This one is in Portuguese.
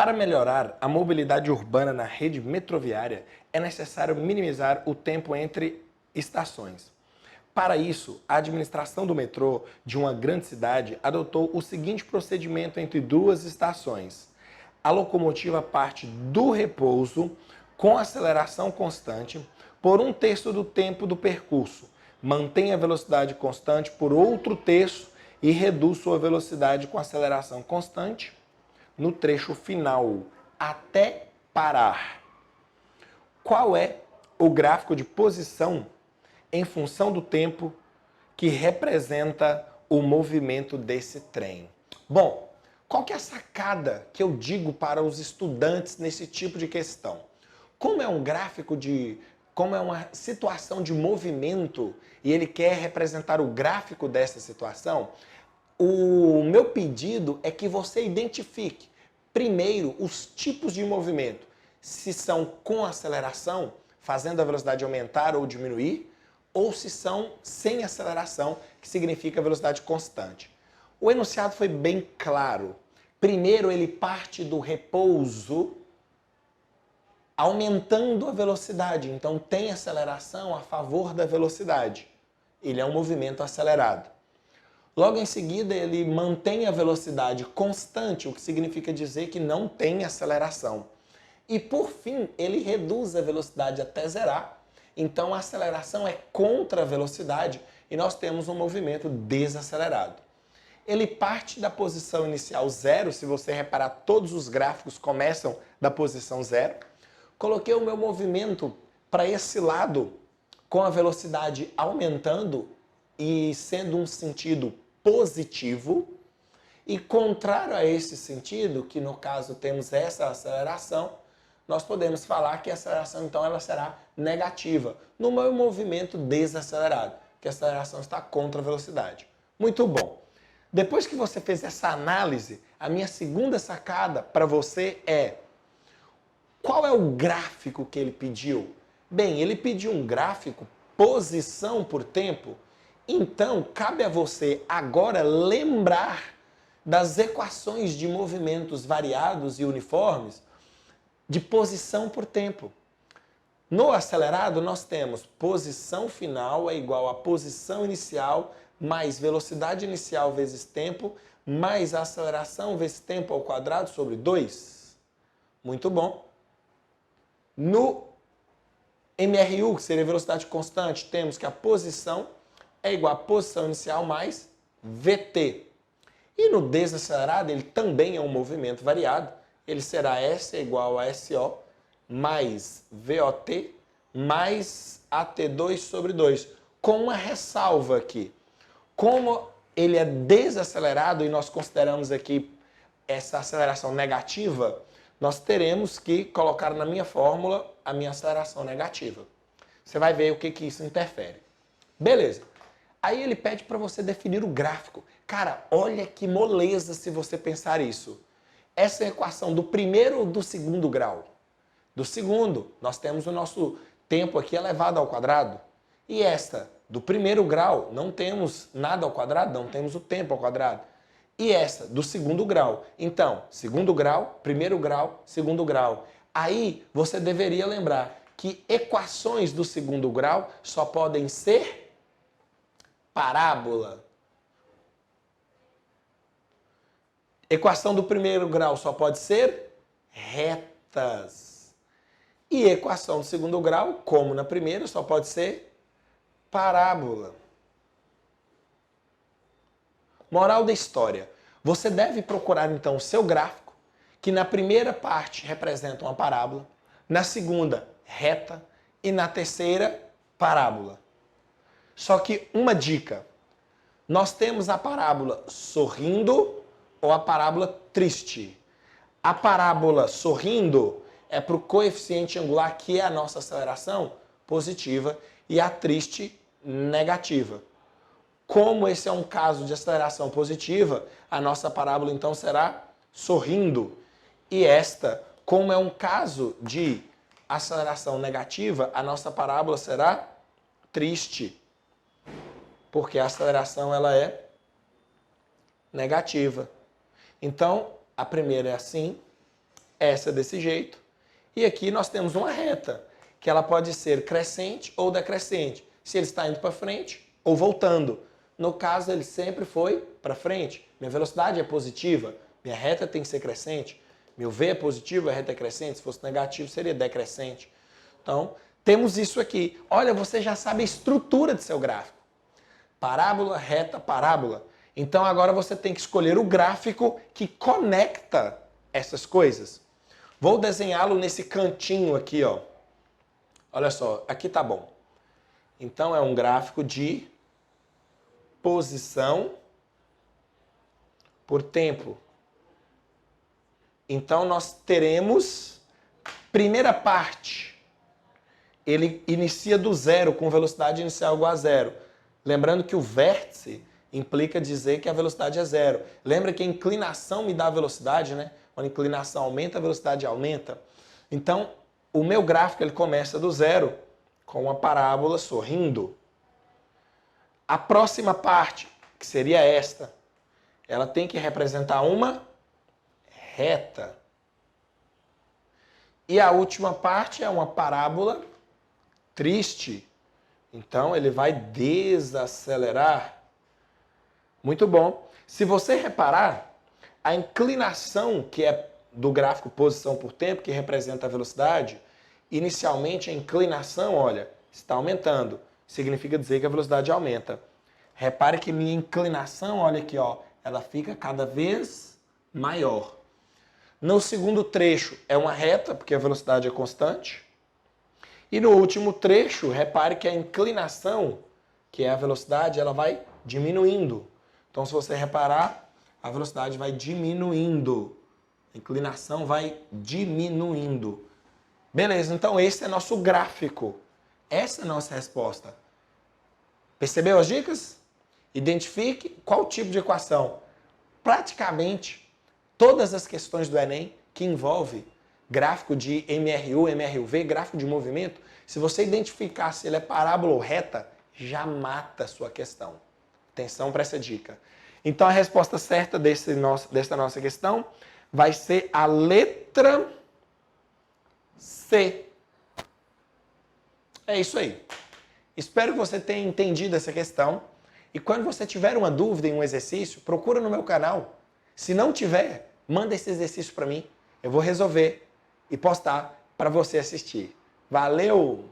Para melhorar a mobilidade urbana na rede metroviária, é necessário minimizar o tempo entre estações. Para isso, a administração do metrô de uma grande cidade adotou o seguinte procedimento entre duas estações. A locomotiva parte do repouso com aceleração constante por um terço do tempo do percurso, mantém a velocidade constante por outro terço e reduz sua velocidade com aceleração constante no trecho final, até parar. Qual é o gráfico de posição em função do tempo que representa o movimento desse trem? Bom, qual que é a sacada que eu digo para os estudantes nesse tipo de questão? Como é um gráfico como é uma situação de movimento e ele quer representar o gráfico dessa situação, o meu pedido é que você identifique primeiro os tipos de movimento, se são com aceleração, fazendo a velocidade aumentar ou diminuir, ou se são sem aceleração, que significa velocidade constante. O enunciado foi bem claro. Primeiro ele parte do repouso, aumentando a velocidade, então tem aceleração a favor da velocidade. Ele é um movimento acelerado. Logo em seguida, ele mantém a velocidade constante, o que significa dizer que não tem aceleração. E por fim, ele reduz a velocidade até zerar, então a aceleração é contra a velocidade e nós temos um movimento desacelerado. Ele parte da posição inicial zero, se você reparar, todos os gráficos começam da posição zero. Coloquei o meu movimento para esse lado com a velocidade aumentando e sendo um sentido positivo, e contrário a esse sentido, que no caso temos essa aceleração, nós podemos falar que a aceleração então ela será negativa, no meu movimento desacelerado, que a aceleração está contra a velocidade. Muito bom. Depois que você fez essa análise, a minha segunda sacada para você é: qual é o gráfico que ele pediu? Bem, ele pediu um gráfico posição por tempo. Então, cabe a você agora lembrar das equações de movimentos variados e uniformes de posição por tempo. No acelerado, nós temos posição final é igual a posição inicial mais velocidade inicial vezes tempo mais aceleração vezes tempo ao quadrado sobre 2. Muito bom. No MRU, que seria velocidade constante, temos que a posição é igual a posição inicial mais VT. E no desacelerado, ele também é um movimento variado. Ele será S é igual a SO mais VOT mais AT2 sobre 2. Com uma ressalva aqui. Como ele é desacelerado e nós consideramos aqui essa aceleração negativa, nós teremos que colocar na minha fórmula a minha aceleração negativa. Você vai ver o que isso interfere. Beleza. Aí ele pede para você definir o gráfico. Cara, olha que moleza se você pensar isso. Essa é a equação do primeiro ou do segundo grau? Do segundo, nós temos o nosso tempo aqui elevado ao quadrado. E esta, do primeiro grau, não temos nada ao quadrado, não temos o tempo ao quadrado. E essa, do segundo grau. Então, segundo grau, primeiro grau, segundo grau. Aí, você deveria lembrar que equações do segundo grau só podem ser parábola. Equação do primeiro grau só pode ser retas. E equação do segundo grau, como na primeira, só pode ser parábola. Moral da história. Você deve procurar então o seu gráfico, que na primeira parte representa uma parábola, na segunda, reta, e na terceira, parábola. Só que uma dica, nós temos a parábola sorrindo ou a parábola triste. A parábola sorrindo é para o coeficiente angular, que é a nossa aceleração, positiva, e a triste, negativa. Como esse é um caso de aceleração positiva, a nossa parábola então será sorrindo. E esta, como é um caso de aceleração negativa, a nossa parábola será triste. Porque a aceleração ela é negativa. Então, a primeira é assim, essa desse jeito. E aqui nós temos uma reta, que ela pode ser crescente ou decrescente. Se ele está indo para frente ou voltando. No caso, ele sempre foi para frente. Minha velocidade é positiva, minha reta tem que ser crescente. Meu V é positivo, a reta é crescente. Se fosse negativo, seria decrescente. Então, temos isso aqui. Olha, você já sabe a estrutura de seu gráfico. Parábola, reta, parábola. Então, agora você tem que escolher o gráfico que conecta essas coisas. Vou desenhá-lo nesse cantinho aqui, ó. Olha só, aqui tá bom. Então, é um gráfico de posição por tempo. Então, nós teremos, primeira parte, ele inicia do zero, com velocidade inicial igual a zero. Lembrando que o vértice implica dizer que a velocidade é zero. Lembra que a inclinação me dá a velocidade, né? Quando a inclinação aumenta, a velocidade aumenta. Então, o meu gráfico ele começa do zero, com uma parábola sorrindo. A próxima parte, que seria esta, ela tem que representar uma reta. E a última parte é uma parábola triste. Então, ele vai desacelerar. Muito bom. Se você reparar, a inclinação, que é do gráfico posição por tempo, que representa a velocidade, inicialmente a inclinação, olha, está aumentando. Significa dizer que a velocidade aumenta. Repare que minha inclinação, olha aqui, ó, ela fica cada vez maior. No segundo trecho é uma reta, porque a velocidade é constante. E no último trecho, repare que a inclinação, que é a velocidade, ela vai diminuindo. Então, se você reparar, a velocidade vai diminuindo. A inclinação vai diminuindo. Beleza, então esse é nosso gráfico. Essa é a nossa resposta. Percebeu as dicas? Identifique qual tipo de equação. Praticamente todas as questões do Enem que envolve gráfico de MRU, MRUV, gráfico de movimento, se você identificar se ele é parábola ou reta, já mata a sua questão. Atenção para essa dica. Então a resposta certa dessa nossa questão vai ser a letra C. É isso aí. Espero que você tenha entendido essa questão. E quando você tiver uma dúvida em um exercício, procura no meu canal. Se não tiver, manda esse exercício para mim. Eu vou resolver e postar para você assistir. Valeu!